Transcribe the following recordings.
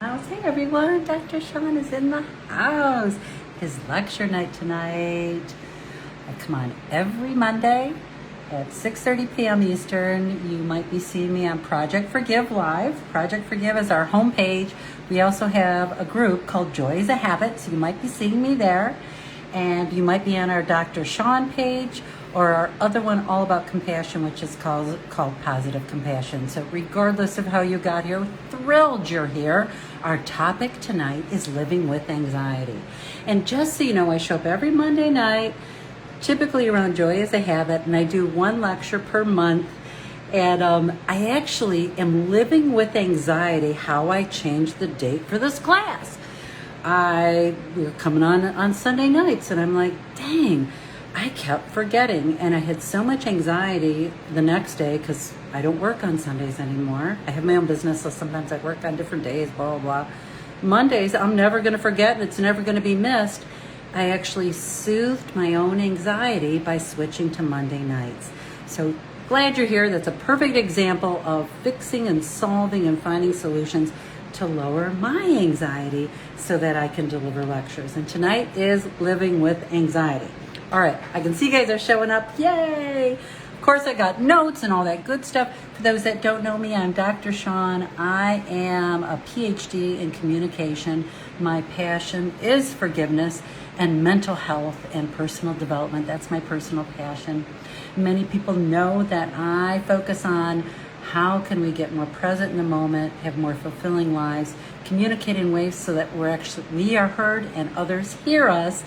Hey everyone, Dr. Shawne is in the house. His lecture night tonight. I come on every Monday at 6:30 p.m. Eastern. You might be seeing me on Project Forgive Live. Project Forgive is our homepage. We also have a group called Joy is a Habit, so you might be seeing me there. And you might be on our Dr. Shawne page or our other one, All About Compassion, which is called Positive Compassion. So regardless of how you got here, thrilled you're here. Our topic tonight is living with anxiety. And just so you know, I show up every Monday night, typically around Joy is a Habit, and I do one lecture per month. And I actually am living with anxiety, how I changed the date for this class. We were coming on Sunday nights, and I'm like, dang, I kept forgetting, and I had so much anxiety the next day because I don't work on Sundays anymore. I have my own business, so sometimes I work on different days, blah, blah, blah. Mondays, I'm never going to forget, and it's never going to be missed. I actually soothed my own anxiety by switching to Monday nights. So glad you're here. That's a perfect example of fixing and solving and finding solutions to lower my anxiety so that I can deliver lectures. And tonight is living with anxiety. All right, I can see you guys are showing up. Yay! Of course, I got notes and all that good stuff. For those that don't know me, I'm Dr. Shawne. I am a PhD in communication. My passion is forgiveness and mental health and personal development. That's my personal passion. Many people know that I focus on how can we get more present in the moment, have more fulfilling lives, communicate in ways so that we are heard and others hear us,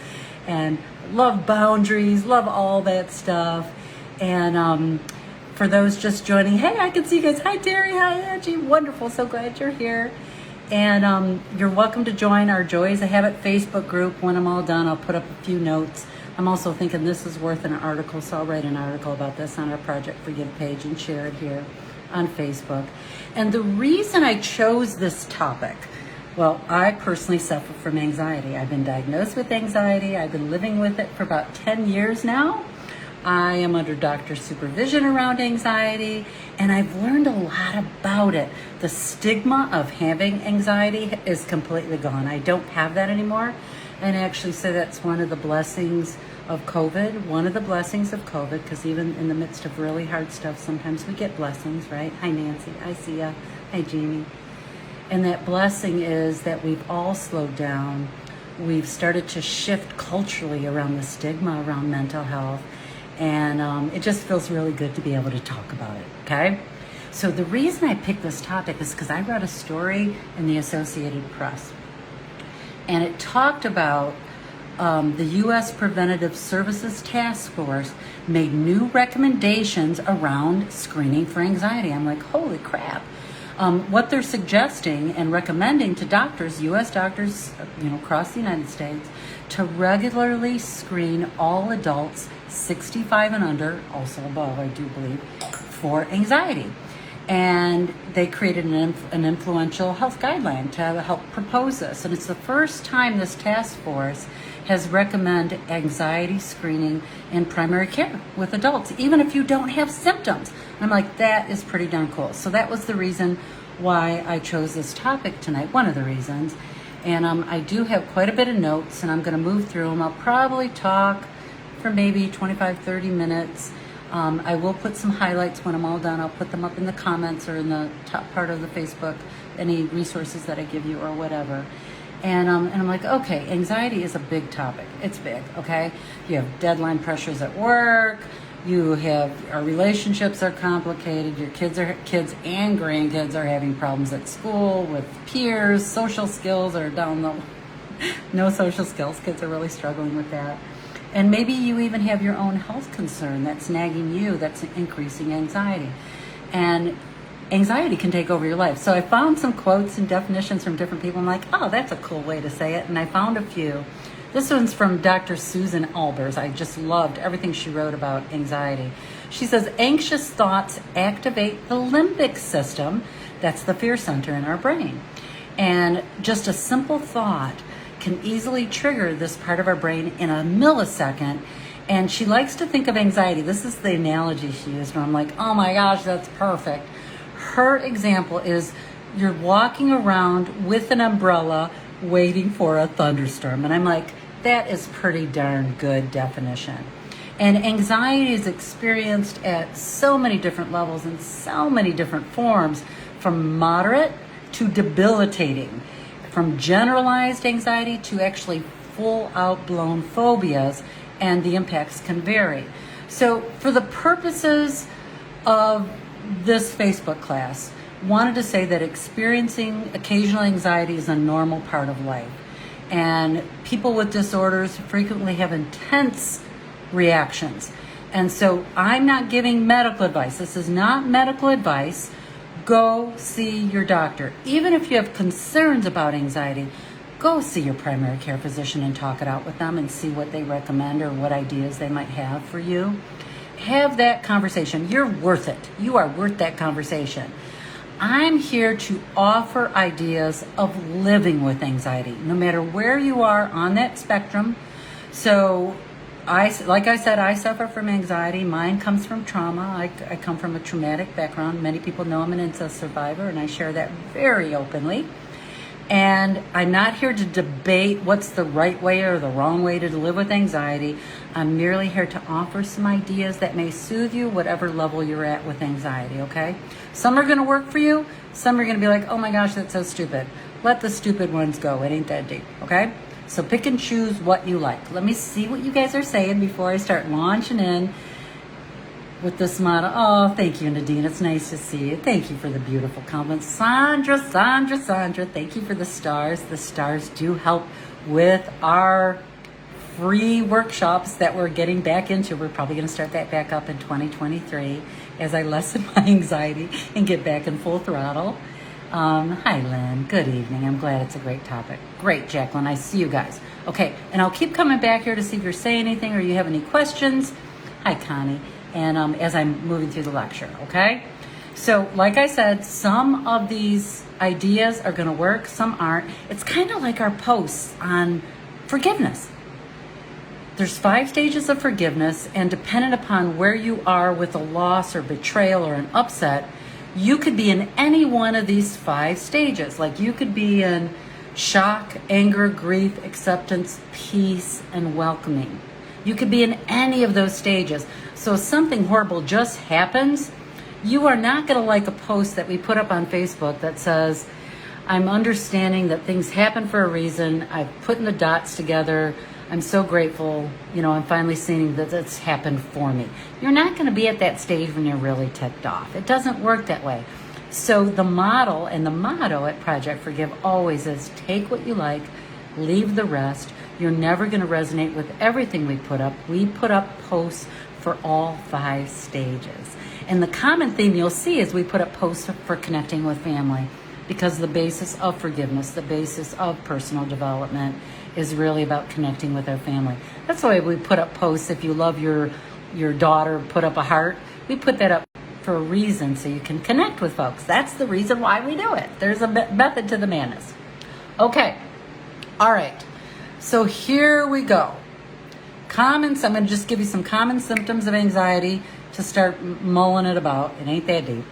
and love boundaries, love all that stuff. And for those just joining, hey, I can see you guys. Hi, Terry. Hi, Angie. Wonderful. So glad you're here. And you're welcome to join our Joy is a Habit Facebook group. When I'm all done, I'll put up a few notes. I'm also thinking this is worth an article, so I'll write an article about this on our Project Forgive page and share it here on Facebook. And the reason I chose this topic, well, I personally suffer from anxiety. I've been diagnosed with anxiety. I've been living with it for about 10 years now. I am under doctor's supervision around anxiety, and I've learned a lot about it. The stigma of having anxiety is completely gone. I don't have that anymore. And I actually say that's one of the blessings of COVID. One of the blessings of COVID, because even in the midst of really hard stuff, sometimes we get blessings, right? Hi, Nancy. I see ya. Hi, Jamie. And that blessing is that we've all slowed down. We've started to shift culturally around the stigma around mental health. And it just feels really good to be able to talk about it, okay? So the reason I picked this topic is because I read a story in the Associated Press. And it talked about the U.S. Preventative Services Task Force made new recommendations around screening for anxiety. I'm like, holy crap. What they're suggesting and recommending to doctors, U.S. doctors, across the United States, to regularly screen all adults 65 and under, also above, I do believe, for anxiety. And they created an influential health guideline to help propose this. And it's the first time this task force has recommended anxiety screening in primary care with adults, even if you don't have symptoms. I'm like, that is pretty darn cool. So that was the reason why I chose this topic tonight, one of the reasons. And I do have quite a bit of notes, and I'm going to move through them. I'll probably talk for maybe 25, 30 minutes. I will put some highlights when I'm all done. I'll put them up in the comments or in the top part of the Facebook, any resources that I give you or whatever. And I'm like, okay, anxiety is a big topic. It's big, okay? You have deadline pressures at work. Our relationships are complicated. Your kids and grandkids are having problems at school with peers. Social skills are down low. No social skills. Kids are really struggling with that. And maybe you even have your own health concern that's nagging you, that's increasing anxiety. And anxiety can take over your life. So I found some quotes and definitions from different people. I'm like, oh, that's a cool way to say it. And I found a few. This one's from Dr. Susan Albers. I just loved everything she wrote about anxiety. She says, anxious thoughts activate the limbic system. That's the fear center in our brain. And just a simple thought can easily trigger this part of our brain in a millisecond. And she likes to think of anxiety. This is the analogy she used, and I'm like, oh my gosh, that's perfect. Her example is you're walking around with an umbrella waiting for a thunderstorm. And I'm like, that is pretty darn good definition. And anxiety is experienced at so many different levels and so many different forms, from moderate to debilitating, from generalized anxiety to actually full out blown phobias, and the impacts can vary. So for the purposes of this Facebook class, wanted to say that experiencing occasional anxiety is a normal part of life. And people with disorders frequently have intense reactions. And so I'm not giving medical advice. This is not medical advice. Go see your doctor. Even if you have concerns about anxiety, go see your primary care physician and talk it out with them and see what they recommend or what ideas they might have for you. Have that conversation. You're worth it. You are worth that conversation. I'm here to offer ideas of living with anxiety, no matter where you are on that spectrum. So, like I said, I suffer from anxiety. Mine comes from trauma. I come from a traumatic background. Many people know I'm an incest survivor, and I share that very openly. And I'm not here to debate what's the right way or the wrong way to live with anxiety. I'm merely here to offer some ideas that may soothe you, whatever level you're at with anxiety, okay? Some are going to work for you. Some are going to be like, oh my gosh, that's so stupid. Let the stupid ones go. It ain't that deep, okay? So pick and choose what you like. Let me see what you guys are saying before I start launching in with this model. Oh, thank you, Nadine. It's nice to see you. Thank you for the beautiful comments. Sandra, thank you for the stars. The stars do help with our free workshops that we're getting back into. We're probably going to start that back up in 2023 as I lessen my anxiety and get back in full throttle. Hi, Lynn. Good evening. I'm glad it's a great topic. Great, Jacqueline. I see you guys. Okay, and I'll keep coming back here to see if you're saying anything or you have any questions. Hi, Connie. And as I'm moving through the lecture, okay? So, like I said, some of these ideas are going to work, some aren't. It's kind of like our posts on forgiveness. There's 5 stages of forgiveness, and dependent upon where you are with a loss or betrayal or an upset, you could be in any one of these 5 stages. Like you could be in shock, anger, grief, acceptance, peace, and welcoming. You could be in any of those stages. So if something horrible just happens, you are not going to like a post that we put up on Facebook that says, I'm understanding that things happen for a reason. I've put the dots together. I'm so grateful. I'm finally seeing that it's happened for me. You're not going to be at that stage when you're really ticked off. It doesn't work that way. So the model and the motto at Project Forgive always is take what you like, leave the rest. You're never going to resonate with everything we put up. We put up posts for all 5 stages. And the common theme you'll see is we put up posts for connecting with family, because the basis of forgiveness, the basis of personal development is really about connecting with our family. That's why we put up posts. If you love your daughter, put up a heart. We put that up for a reason, so you can connect with folks. That's the reason why we do it. There's a method to the madness. Okay. All right. So here we go. I'm going to just give you some common symptoms of anxiety to start mulling it about. It ain't that deep.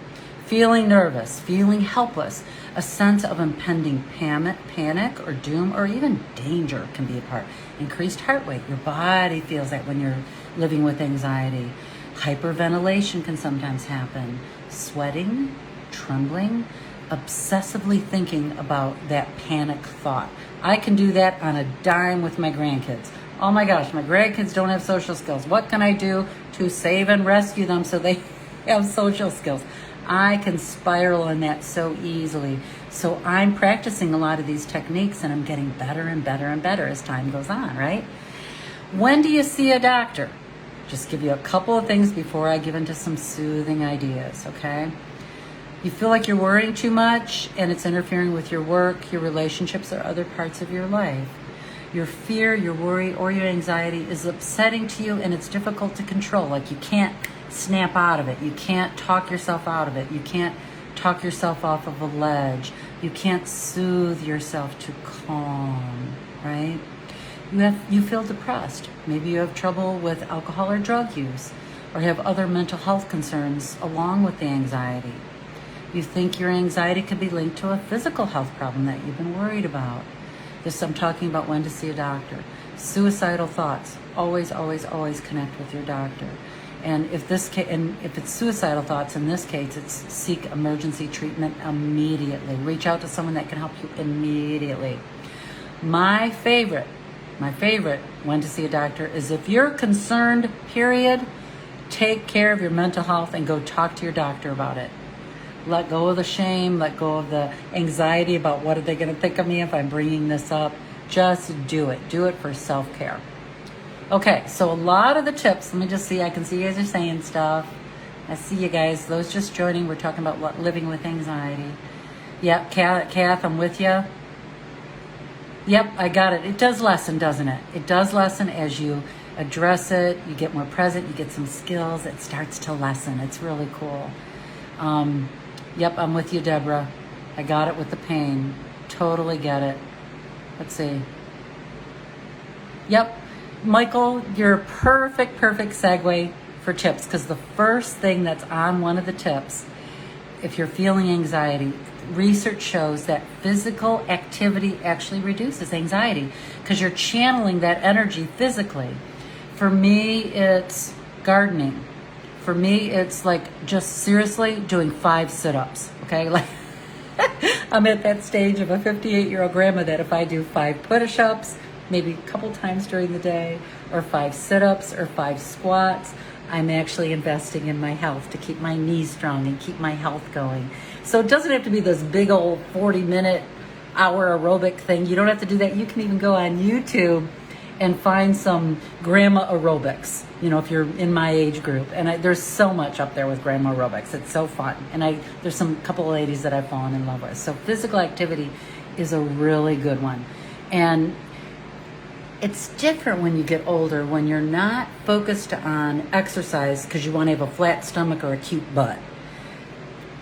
Feeling nervous, feeling helpless, a sense of impending panic or doom or even danger can be a part. Increased heart rate. Your body feels that when you're living with anxiety. Hyperventilation can sometimes happen. Sweating, trembling, obsessively thinking about that panic thought. I can do that on a dime with my grandkids. Oh my gosh, my grandkids don't have social skills. What can I do to save and rescue them so they have social skills? I can spiral in that so easily. So I'm practicing a lot of these techniques, and I'm getting better and better and better as time goes on, right? When do you see a doctor? Just give you a couple of things before I give into some soothing ideas, okay? You feel like you're worrying too much and it's interfering with your work, your relationships, or other parts of your life. Your fear, your worry, or your anxiety is upsetting to you and it's difficult to control. Like you can't snap out of it. You can't talk yourself out of it. You can't talk yourself off of a ledge. You can't soothe yourself to calm, right? You feel depressed. Maybe you have trouble with alcohol or drug use, or have other mental health concerns along with the anxiety. You think your anxiety could be linked to a physical health problem that you've been worried about. This I'm talking about when to see a doctor. Suicidal thoughts, always, always, always connect with your doctor. And if it's suicidal thoughts, in this case, it's seek emergency treatment immediately. Reach out to someone that can help you immediately. My favorite when to see a doctor is if you're concerned, period, take care of your mental health and go talk to your doctor about it. Let go of the shame, let go of the anxiety about what are they going to think of me if I'm bringing this up. Just do it. Do it for self-care. Okay, so a lot of the tips, let me just see, I can see you guys are saying stuff. I see you guys, those just joining, we're talking about living with anxiety. Yep, Kath, I'm with you. Yep, I got it. It does lessen, doesn't it? It does lessen as you address it, you get more present, you get some skills, it starts to lessen. It's really cool. Yep, I'm with you, Deborah. I got it with the pain. Totally get it. Let's see. Yep. Michael, you're a perfect segue for tips, because the first thing that's on one of the tips, if you're feeling anxiety, research shows that physical activity actually reduces anxiety because you're channeling that energy physically. For me, it's gardening. For me, it's like just seriously doing 5 sit-ups, okay? Like I'm at that stage of a 58-year-old grandma that if I do 5 push-ups, maybe a couple times during the day, or 5 sit-ups or 5 squats, I'm actually investing in my health to keep my knees strong and keep my health going. So it doesn't have to be this big old 40-minute hour aerobic thing. You don't have to do that. You can even go on YouTube and find some grandma aerobics, you know, if you're in my age group. And there's so much up there with grandma aerobics. It's so fun. And there's some couple of ladies that I've fallen in love with. So physical activity is a really good one. And it's different when you get older, when you're not focused on exercise because you want to have a flat stomach or a cute butt.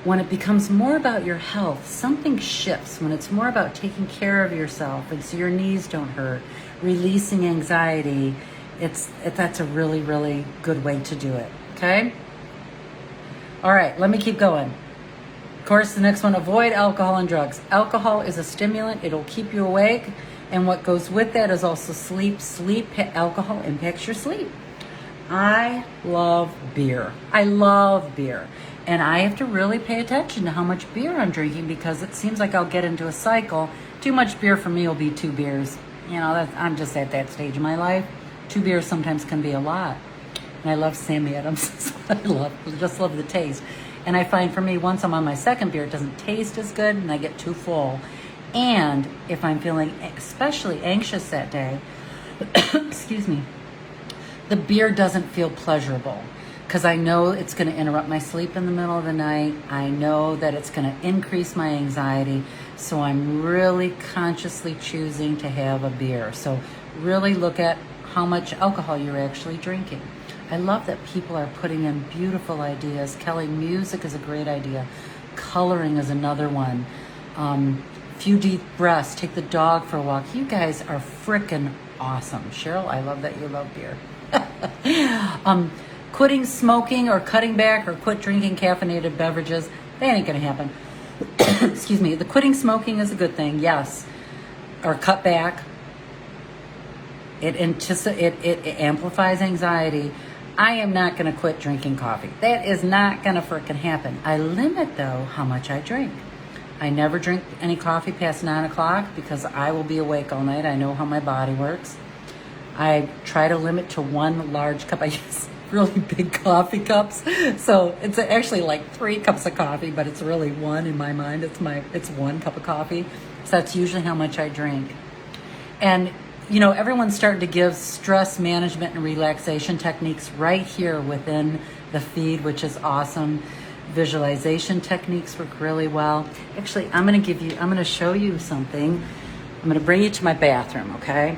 When it becomes more about your health, something shifts. When it's more about taking care of yourself and so your knees don't hurt, releasing anxiety, that's a really, really good way to do it, okay? All right, let me keep going. Of course, the next one, avoid alcohol and drugs. Alcohol is a stimulant. It'll keep you awake. And what goes with that is also sleep. Alcohol impacts your sleep. I love beer. And I have to really pay attention to how much beer I'm drinking because it seems like I'll get into a cycle. Too much beer for me will be 2 beers. You know, I'm just at that stage in my life. 2 beers sometimes can be a lot. And I love Sammy Adams. I just love the taste. And I find for me, once I'm on my second beer, it doesn't taste as good and I get too full. And if I'm feeling especially anxious that day, excuse me, the beer doesn't feel pleasurable because I know it's going to interrupt my sleep in the middle of the night. I know that it's going to increase my anxiety. So I'm really consciously choosing to have a beer. So really look at how much alcohol you're actually drinking. I love that people are putting in beautiful ideas. Kelly, music is a great idea. Coloring is another one. Few deep breaths, take the dog for a walk. You guys are freaking awesome. Cheryl, I love that you love beer. Quitting smoking or cutting back or quit drinking caffeinated beverages, that ain't gonna happen. Excuse me. The quitting smoking is a good thing, yes. Or cut back. It amplifies anxiety. I am not gonna quit drinking coffee. That is not gonna freaking happen. I limit though how much I drink. I never drink any coffee past 9 o'clock because I will be awake all night. I know how my body works. I try to limit to 1 large cup. I use really big coffee cups. So it's actually like 3 cups of coffee, but it's really 1 in my mind. It's 1 cup of coffee. So that's usually how much I drink. And, you know, everyone's starting to give stress management and relaxation techniques right here within the feed, which is awesome. Visualization techniques work really well. Actually, I'm going to show you something. I'm going to bring you to my bathroom, okay?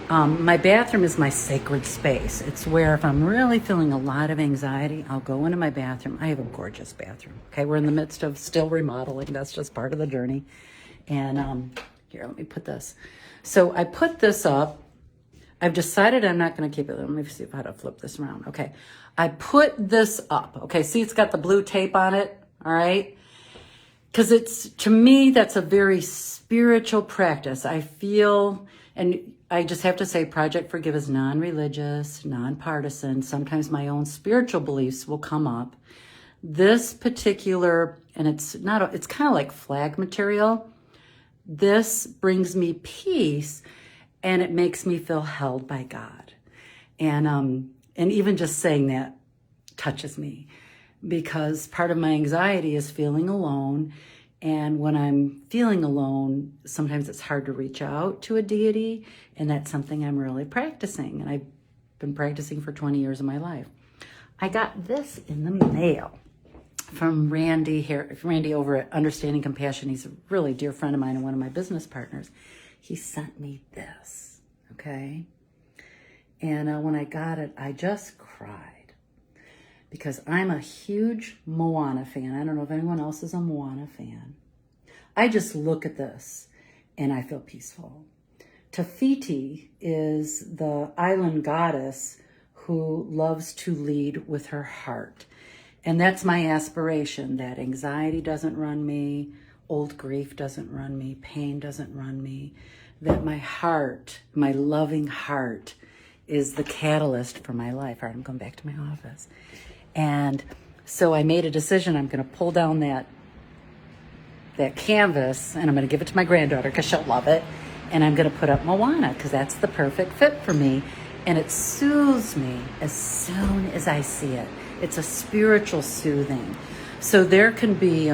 My bathroom is my sacred space. It's where if I'm really feeling a lot of anxiety, I'll go into my bathroom. I have a gorgeous bathroom, okay? We're in the midst of still remodeling. That's just part of the journey. And here, let me put this. So I put this up. I've decided I'm not going to keep it. Let me see how to flip this around. Okay. I put this up. Okay. See, it's got the blue tape on it. All right. because it's, to me, that's a very spiritual practice. I feel, and I just have to say, Project Forgive is non-religious, non-partisan. Sometimes my own spiritual beliefs will come up. This particular, and it's kind of like flag material. This brings me peace, and it makes me feel held by God. And even just saying that touches me, because part of my anxiety is feeling alone. And when I'm feeling alone, sometimes it's hard to reach out to a deity, and that's something I'm really practicing. And I've been practicing for 20 years of my life. I got this in the mail from Randy over at Understanding Compassion. He's a really dear friend of mine and one of my business partners. He sent me this, okay? And when I got it, I just cried, because I'm a huge Moana fan. I don't know if anyone else is a Moana fan. I just look at this and I feel peaceful. Tafiti is the island goddess who loves to lead with her heart. And that's my aspiration, that anxiety doesn't run me, old grief doesn't run me, pain doesn't run me, that my heart, my loving heart, is the catalyst for my life. All right, I'm going back to my office. And so I made a decision. I'm going to pull down that canvas, and I'm going to give it to my granddaughter because she'll love it. And I'm going to put up Moana because that's the perfect fit for me. And it soothes me as soon as I see it. It's a spiritual soothing. So there can be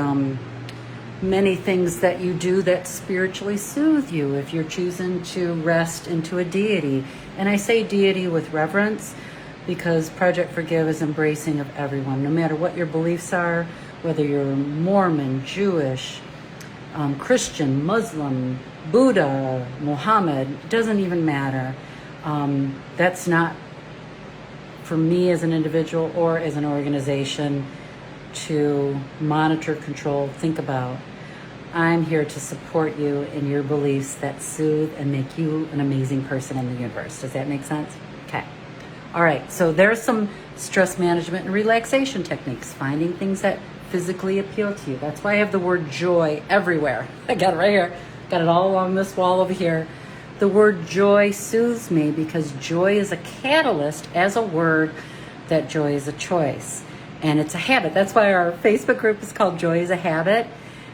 many things that you do that spiritually soothe you if you're choosing to rest into a deity. And I say deity with reverence, because Project Forgive is embracing of everyone, no matter what your beliefs are, whether you're Mormon, Jewish, Christian, Muslim, Buddha, Muhammad, it doesn't even matter. That's not for me as an individual or as an organization to monitor, control, think about. I'm here to support you in your beliefs that soothe and make you an amazing person in the universe. Does that make sense? Okay. All right. So there's some stress management and relaxation techniques, finding things that physically appeal to you. That's why I have the word joy everywhere. I got it right here. Got it all along this wall over here. The word joy soothes me because joy is a catalyst as a word, that joy is a choice. And it's a habit. That's why our Facebook group is called Joy is a Habit.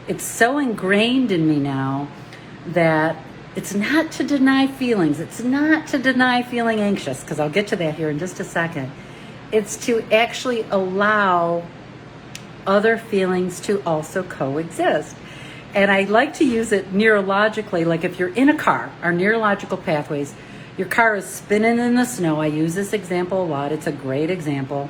It's so ingrained in me now that it's not to deny feelings. It's not to deny feeling anxious, because I'll get to that here in just a second. It's to actually allow other feelings to also coexist. And I like to use it neurologically, like if you're in a car, our neurological pathways, your car is spinning in the snow. I use this example a lot. It's a great example.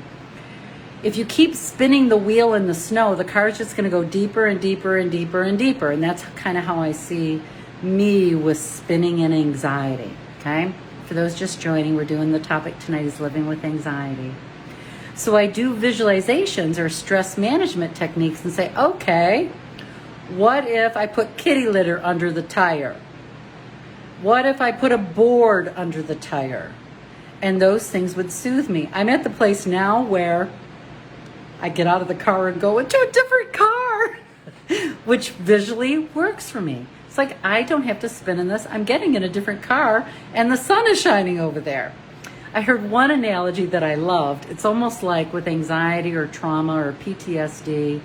If you keep spinning the wheel in the snow, the car is just going to go deeper and deeper and deeper and deeper. And that's kind of how I see me with spinning and anxiety, okay? For those just joining, we're doing the topic tonight is living with anxiety. So I do visualizations or stress management techniques and say, okay, what if I put kitty litter under the tire? What if I put a board under the tire? And those things would soothe me. I'm at the place now where I get out of the car and go into a different car, which visually works for me. It's like, I don't have to spin in this. I'm getting in a different car and the sun is shining over there. I heard one analogy that I loved. It's almost like with anxiety or trauma or PTSD,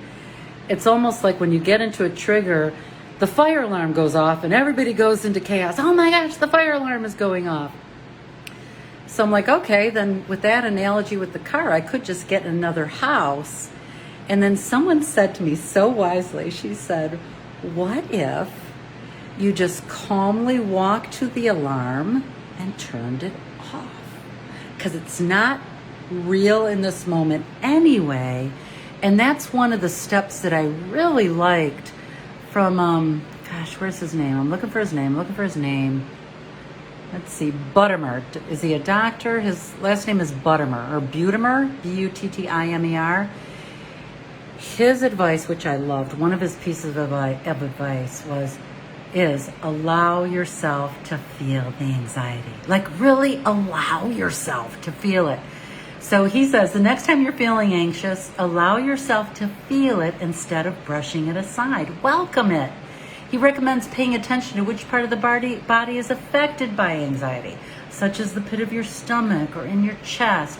it's almost like when you get into a trigger, the fire alarm goes off and everybody goes into chaos. Oh my gosh, the fire alarm is going off. So I'm like, okay, then with that analogy with the car, I could just get another house. And then someone said to me so wisely, she said, what if you just calmly walked to the alarm and turned it off? Because it's not real in this moment anyway. And that's one of the steps that I really liked from, where's his name? I'm looking for his name. Let's see, Buttimer. Is he a doctor? His last name is Buttimer, or Buttimer, Buttimer. His advice, which I loved, one of his pieces of advice is allow yourself to feel the anxiety. Like really allow yourself to feel it. So he says, the next time you're feeling anxious, allow yourself to feel it instead of brushing it aside. Welcome it. He recommends paying attention to which part of the body is affected by anxiety, such as the pit of your stomach or in your chest.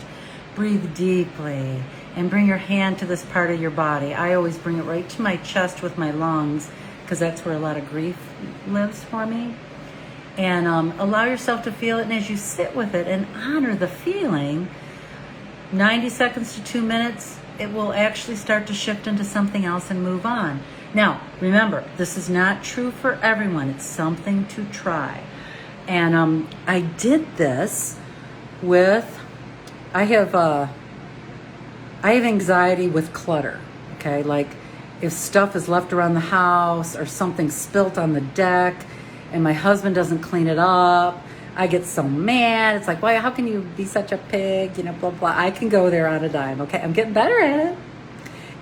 Breathe deeply and bring your hand to this part of your body. I always bring it right to my chest with my lungs because that's where a lot of grief lives for me. And allow yourself to feel it. And as you sit with it and honor the feeling, 90 seconds to 2 minutes, it will actually start to shift into something else and move on. Now, remember, this is not true for everyone. It's something to try. And I did this with, I have anxiety with clutter, okay? Like if stuff is left around the house or something spilt on the deck and my husband doesn't clean it up, I get so mad. It's like, why? How can you be such a pig? You know, blah, blah. I can go there on a dime, okay? I'm getting better at it.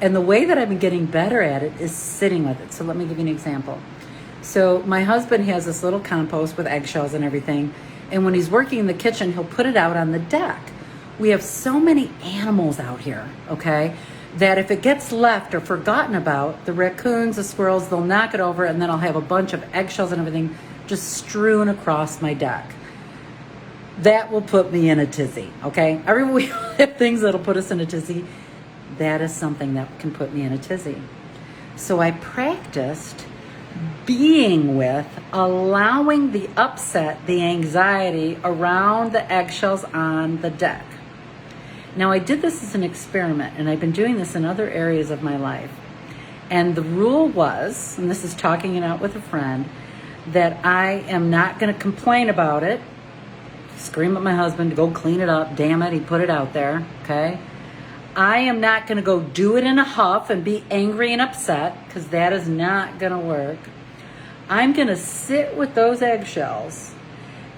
And the way that I've been getting better at it is sitting with it. So let me give you an example. So my husband has this little compost with eggshells and everything. And when he's working in the kitchen, he'll put it out on the deck. We have so many animals out here, okay, that if it gets left or forgotten about, the raccoons, the squirrels, they'll knock it over, and then I'll have a bunch of eggshells and everything just strewn across my deck. That will put me in a tizzy, okay? Everyone, we have things that'll put us in a tizzy. That is something that can put me in a tizzy. So I practiced being with, allowing the upset, the anxiety around the eggshells on the deck. Now, I did this as an experiment, and I've been doing this in other areas of my life. And the rule was, and this is talking it out with a friend, that I am not going to complain about it, scream at my husband to go clean it up. Damn it, he put it out there, okay? I am not going to go do it in a huff and be angry and upset, because that is not going to work. I'm going to sit with those eggshells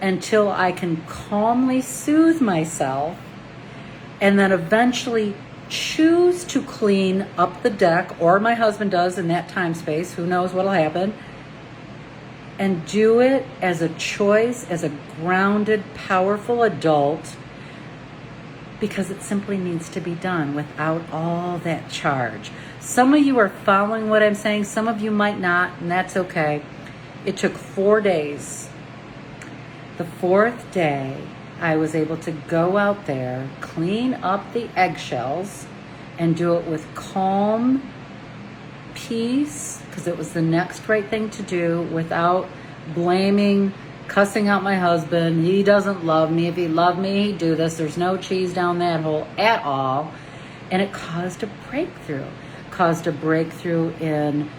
until I can calmly soothe myself and then eventually choose to clean up the deck, or my husband does in that time space. Who knows what'll happen. And do it as a choice, as a grounded, powerful adult, because it simply needs to be done without all that charge. Some of you are following what I'm saying. Some of you might not, and that's okay. It took 4 days. The 4th day, I was able to go out there, clean up the eggshells, and do it with calm peace, because it was the next right thing to do, without blaming, cussing out my husband. He doesn't love me. If he loved me, he'd do this. There's no cheese down that hole at all. And it caused a breakthrough. Caused a breakthrough in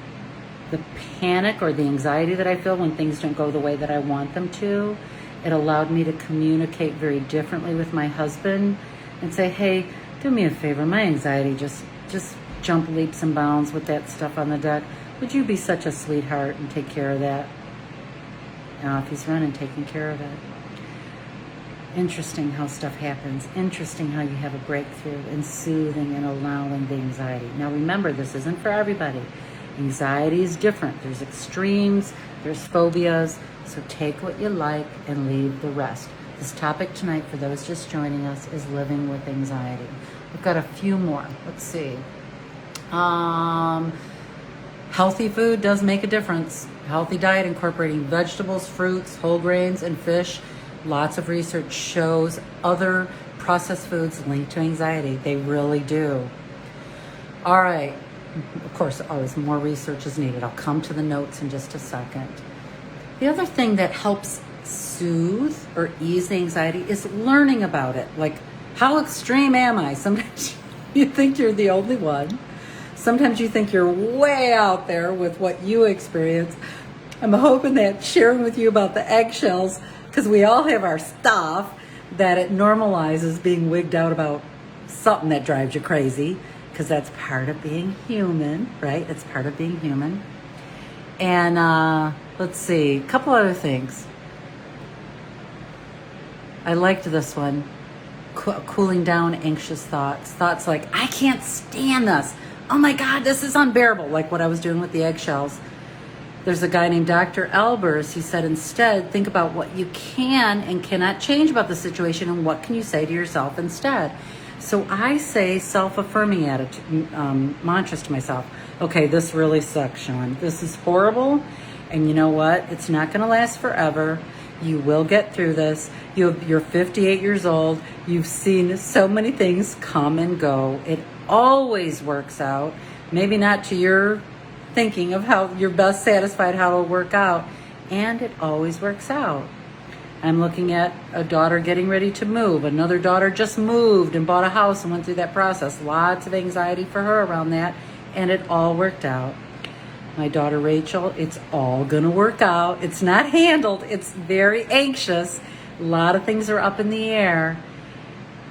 the panic or the anxiety that I feel when things don't go the way that I want them to. It allowed me to communicate very differently with my husband and say, hey, do me a favor. My anxiety just jump leaps and bounds with that stuff on the deck. Would you be such a sweetheart and take care of that? Now, if he's running, taking care of it. Interesting how stuff happens. Interesting how you have a breakthrough in soothing and allowing the anxiety. Now, remember, this isn't for everybody. Anxiety is different. There's extremes, there's phobias. So take what you like and leave the rest. This topic tonight, for those just joining us, is living with anxiety. We've got a few more. Let's see. Healthy food does make a difference. Healthy diet incorporating vegetables, fruits, whole grains, and fish. Lots of research shows other processed foods linked to anxiety. They really do. All right. Of course, always more research is needed. I'll come to the notes in just a second. The other thing that helps soothe or ease the anxiety is learning about it. Like, how extreme am I? Sometimes you think you're the only one. Sometimes you think you're way out there with what you experience. I'm hoping that sharing with you about the eggshells, because we all have our stuff, that it normalizes being wigged out about something that drives you crazy, because that's part of being human, right? It's part of being human. And let's see, a couple other things. I liked this one. Cooling down anxious thoughts. Thoughts like, I can't stand this. Oh my God, this is unbearable. Like what I was doing with the eggshells. There's a guy named Dr. Albers. He said, instead, think about what you can and cannot change about the situation and what can you say to yourself instead. So I say self-affirming mantras to myself. Okay, this really sucks, Shawne. This is horrible. And you know what? It's not going to last forever. You will get through this. You're 58 years old. You've seen so many things come and go. It always works out. Maybe not to your thinking of how you're best satisfied how it'll work out. And it always works out. I'm looking at a daughter getting ready to move. Another daughter just moved and bought a house and went through that process. Lots of anxiety for her around that. And it all worked out. My daughter Rachel, it's all gonna work out. It's not handled. It's very anxious. A lot of things are up in the air.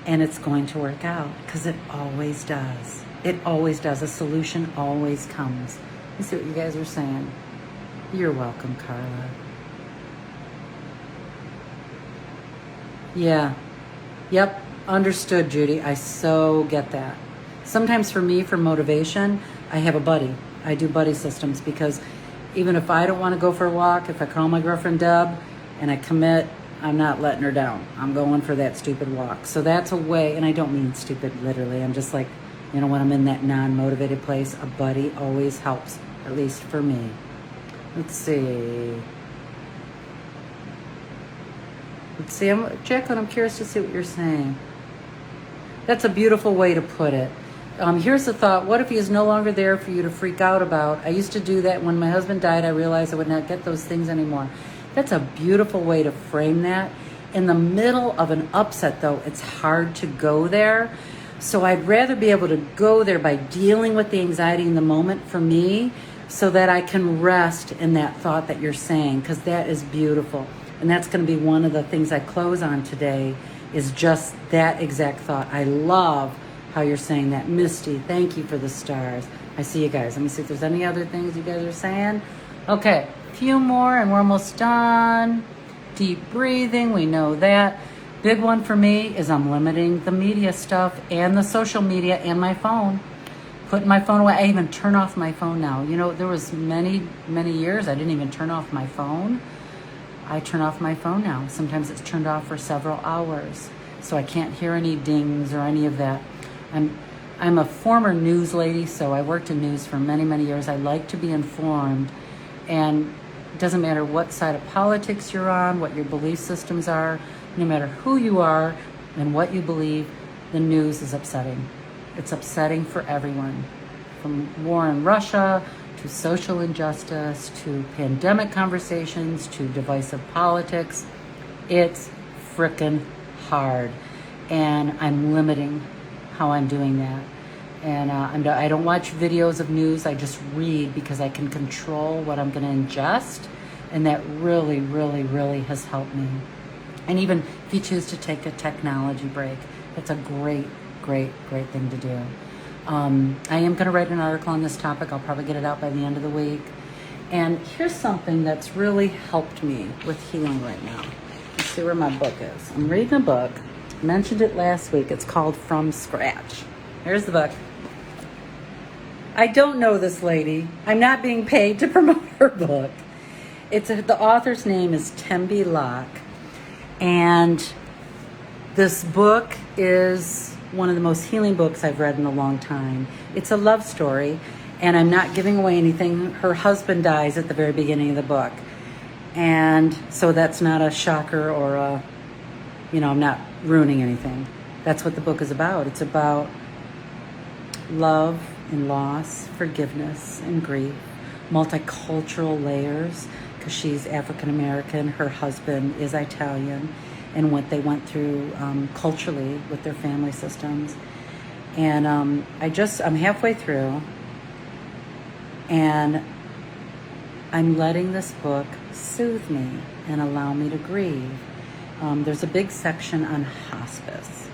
And it's going to work out because it always does. It always does. A solution always comes. Let me see what you guys are saying. You're welcome, Carla. Yeah. Yep. Understood, Judy. I so get that. Sometimes for me, for motivation, I have a buddy. I do buddy systems because even if I don't want to go for a walk, if I call my girlfriend Deb and I commit, I'm not letting her down. I'm going for that stupid walk. So that's a way, and I don't mean stupid literally. I'm just like, you know, when I'm in that non-motivated place, a buddy always helps, at least for me. Let's see. Jacqueline, I'm curious to see what you're saying. That's a beautiful way to put it. Here's the thought. What if he is no longer there for you to freak out about? I used to do that. When my husband died, I realized I would not get those things anymore. That's a beautiful way to frame that. In the middle of an upset, though, it's hard to go there. So I'd rather be able to go there by dealing with the anxiety in the moment for me so that I can rest in that thought that you're saying, because that is beautiful. And that's going to be one of the things I close on today is just that exact thought. I love how you're saying that. Misty, thank you for the stars. I see you guys. Let me see if there's any other things you guys are saying. Okay, a few more and we're almost done. Deep breathing, we know that. Big one for me is I'm limiting the media stuff and the social media and my phone. Putting my phone away. I even turn off my phone now. You know, there was many years I didn't even turn off my phone. I turn off my phone now. Sometimes it's turned off for several hours. So I can't hear any dings or any of that. I'm a former news lady, so I worked in news for many years. I like to be informed. And it doesn't matter what side of politics you're on, what your belief systems are, no matter who you are and what you believe, the news is upsetting. It's upsetting for everyone. From war in Russia, to social injustice, to pandemic conversations, to divisive politics. It's frickin' hard. And I'm limiting how I'm doing that. And I don't watch videos of news. I just read because I can control what I'm going to ingest. And that really has helped me. And even if you choose to take a technology break, that's a great thing to do. I am going to write an article on this topic. I'll probably get it out by the end of the week. And here's something that's really helped me with healing right now. Let's see where my book is. I'm reading a book. I mentioned it last week. It's called From Scratch. Here's the book. I don't know this lady. I'm not being paid to promote her book. The author's name is Tembi Locke. And this book is one of the most healing books I've read in a long time. It's a love story, and I'm not giving away anything. Her husband dies at the very beginning of the book. And so that's not a shocker or I'm not ruining anything. That's what the book is about. It's about love and loss, forgiveness and grief, multicultural layers, because she's African American, her husband is Italian, and what they went through culturally with their family systems. And I'm halfway through, and I'm letting this book soothe me and allow me to grieve. There's a big section on hospice.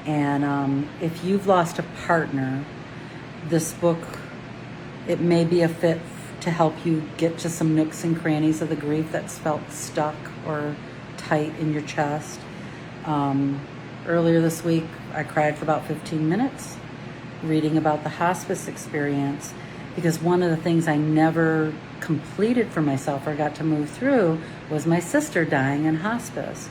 And if you've lost a partner, this book, it may be a fit to help you get to some nooks and crannies of the grief that's felt stuck or tight in your chest. Earlier this week, I cried for about 15 minutes reading about the hospice experience, because one of the things I never completed for myself or got to move through was my sister dying in hospice.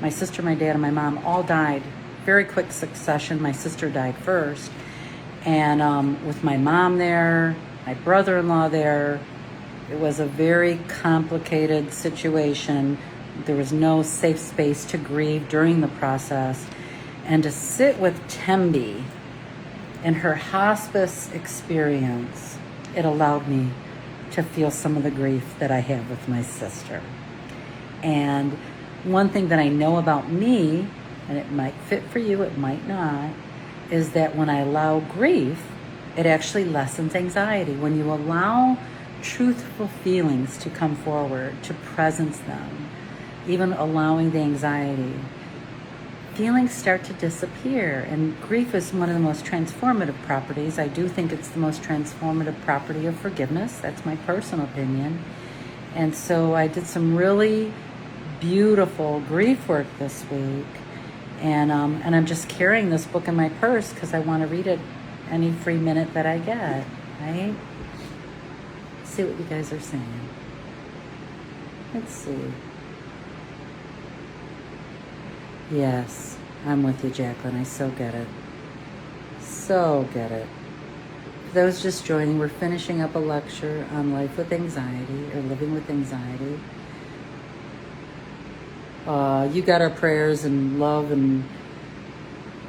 My sister, my dad, and my mom all died very quick succession. My sister died first. And with my mom there, my brother-in-law there, it was a very complicated situation. There was no safe space to grieve during the process. And to sit with Tembi and her hospice experience, it allowed me to feel some of the grief that I have with my sister. And one thing that I know about me, and it might fit for you, it might not, is that when I allow grief, it actually lessens anxiety. When you allow truthful feelings to come forward, to presence them, even allowing the anxiety, feelings start to disappear. And grief is one of the most transformative properties. I do think it's the most transformative property of forgiveness. That's my personal opinion. And so I did some really beautiful grief work this week. And I'm just carrying this book in my purse because I want to read it any free minute that I get, right? See what you guys are saying. Let's see. Yes, I'm with you, Jacqueline. I so get it. So get it. For those just joining, we're finishing up a lecture on life with anxiety or living with anxiety. You got our prayers and love and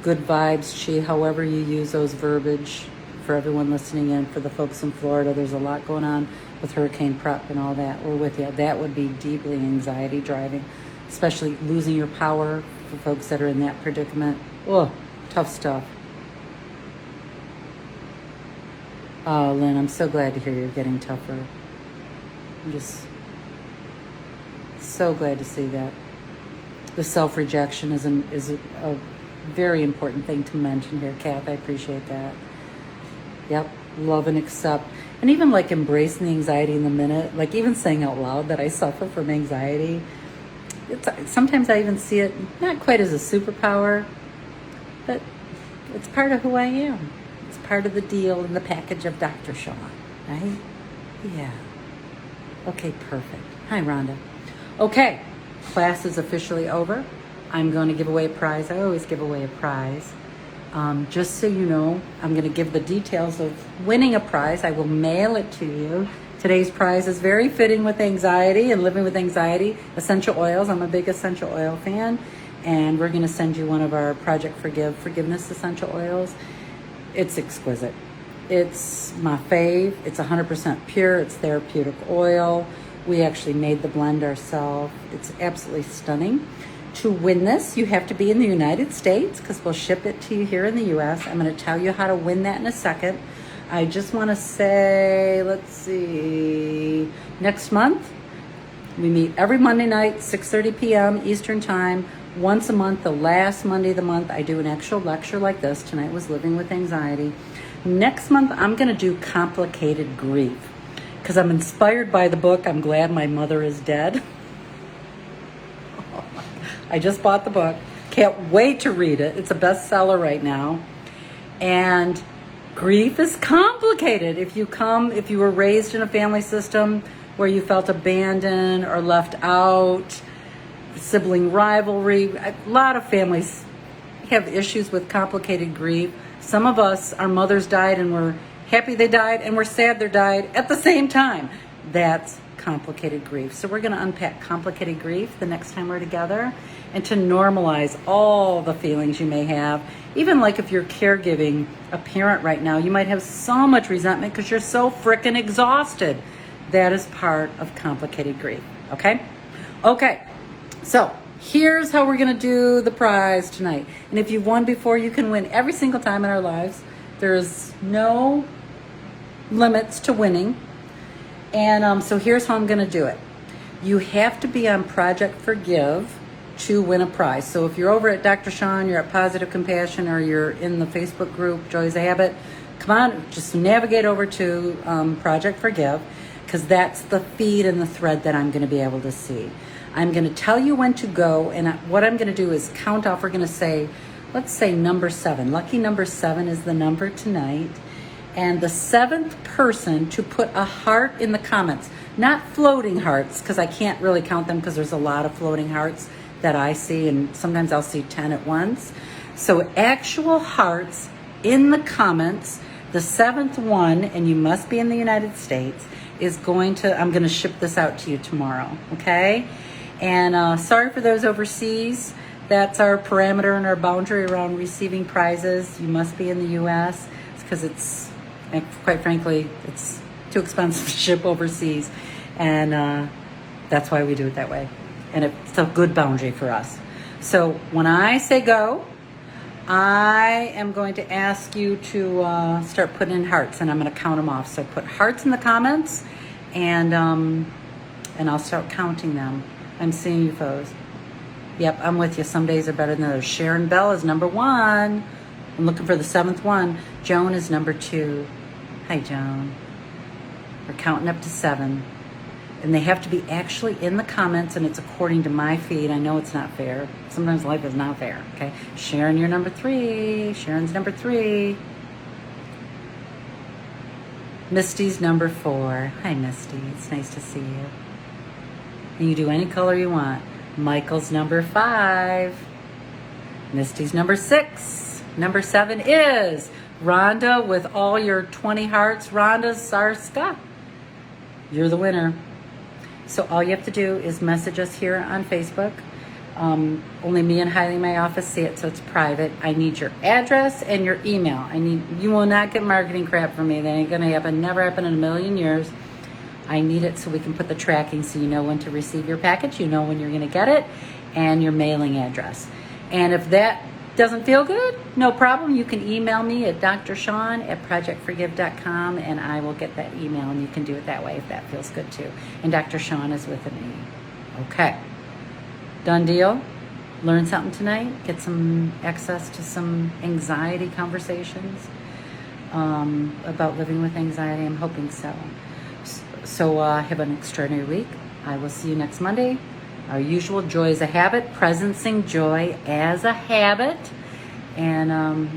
good vibes, Chi, however you use those verbiage. For everyone listening in, for the folks in Florida, there's a lot going on with hurricane prep and all that. We're with you. That would be deeply anxiety driving, especially losing your power for folks that are in that predicament. Oh, tough stuff. Oh, Lynn, I'm so glad to hear you're getting tougher. I'm just so glad to see that. The self-rejection is a very important thing to mention here, Kath. I appreciate that. Yep, love and accept. And even like embracing the anxiety in the minute, like even saying out loud that I suffer from anxiety. Sometimes I even see it not quite as a superpower, but it's part of who I am. It's part of the deal in the package of Dr. Shawne, right? Yeah. Okay, perfect. Hi, Rhonda. Okay. Class is officially over. I'm going to give away a prize. I always give away a prize. Just so you know, I'm going to give the details of winning a prize. I will mail it to you. Today's prize is very fitting with anxiety and living with anxiety. Essential oils. I'm a big essential oil fan. And we're going to send you one of our Project Forgiveness essential oils. It's exquisite. It's my fave. It's 100% pure. It's therapeutic oil. We actually made the blend ourselves. It's absolutely stunning. To win this, you have to be in the United States because we'll ship it to you here in the U.S. I'm going to tell you how to win that in a second. I just want to say, let's see, next month, we meet every Monday night, 6:30 p.m. Eastern Time. Once a month, the last Monday of the month, I do an actual lecture like this. Tonight was Living with Anxiety. Next month, I'm going to do complicated grief. Because I'm inspired by the book, I'm Glad My Mother Is Dead. I just bought the book. Can't wait to read it. It's a bestseller right now. And grief is complicated. If you were raised in a family system where you felt abandoned or left out, sibling rivalry, a lot of families have issues with complicated grief. Some of us, our mothers died and we're happy they died, and we're sad they died at the same time. That's complicated grief. So we're going to unpack complicated grief the next time we're together, and to normalize all the feelings you may have. Even like if you're caregiving a parent right now, you might have so much resentment because you're so frickin' exhausted. That is part of complicated grief. Okay? Okay. So here's how we're going to do the prize tonight. And if you've won before, you can win every single time in our lives. There's no limits to winning. And so here's how I'm going to do it. You have to be on Project Forgive to win a prize. So if you're over at Dr. Shawne, you're at Positive Compassion, or you're in the Facebook group, Joy's Habit, come on, just navigate over to Project Forgive, because that's the feed and the thread that I'm going to be able to see. I'm going to tell you when to go, and what I'm going to do is count off. We're going to say, let's say number 7. Lucky number 7 is the number tonight. And the 7th person to put a heart in the comments, not floating hearts, because I can't really count them because there's a lot of floating hearts that I see, and sometimes I'll see 10 at once. So actual hearts in the comments. The 7th one, and you must be in the United States, I'm going to ship this out to you tomorrow, okay? And sorry for those overseas. That's our parameter and our boundary around receiving prizes. You must be in the U.S. because quite frankly, it's too expensive to ship overseas. And that's why we do it that way. And it's a good boundary for us. So when I say go, I am going to ask you to start putting in hearts, and I'm going to count them off. So put hearts in the comments, and I'll start counting them. I'm seeing you, foes. Yep, I'm with you. Some days are better than others. Sharon Bell is number 1. I'm looking for the 7th one. Joan is number 2. Hi, Joan. We're counting up to 7. And they have to be actually in the comments, and it's according to my feed. I know it's not fair. Sometimes life is not fair, okay? Sharon, you're number 3. Sharon's number 3. Misty's number 4. Hi, Misty. It's nice to see you. And you do any color you want. Michael's number 5. Misty's number 6. Number 7 is Rhonda with all your 20 hearts. Rhonda Sarska. You're the winner. So all you have to do is message us here on Facebook. Only me and Heidi in my office see it, so it's private. I need your address and your email. You will not get marketing crap from me. That ain't gonna happen. Never happen in a million years. I need it so we can put the tracking so you know when to receive your package, you know when you're gonna get it, and your mailing address. And if that doesn't feel good, no problem. You can email me at drshawne@projectforgive.com, and I will get that email, and you can do it that way if that feels good too. And Dr. Shawne is with me. Okay. Done deal? Learn something tonight? Get some access to some anxiety conversations about living with anxiety? I'm hoping so. So have an extraordinary week. I will see you next Monday. Our usual joy is a habit, presencing joy as a habit. And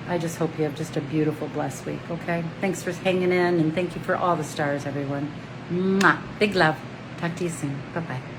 I just hope you have just a beautiful, blessed week, okay? Thanks for hanging in, and thank you for all the stars, everyone. Mwah. Big love. Talk to you soon. Bye-bye.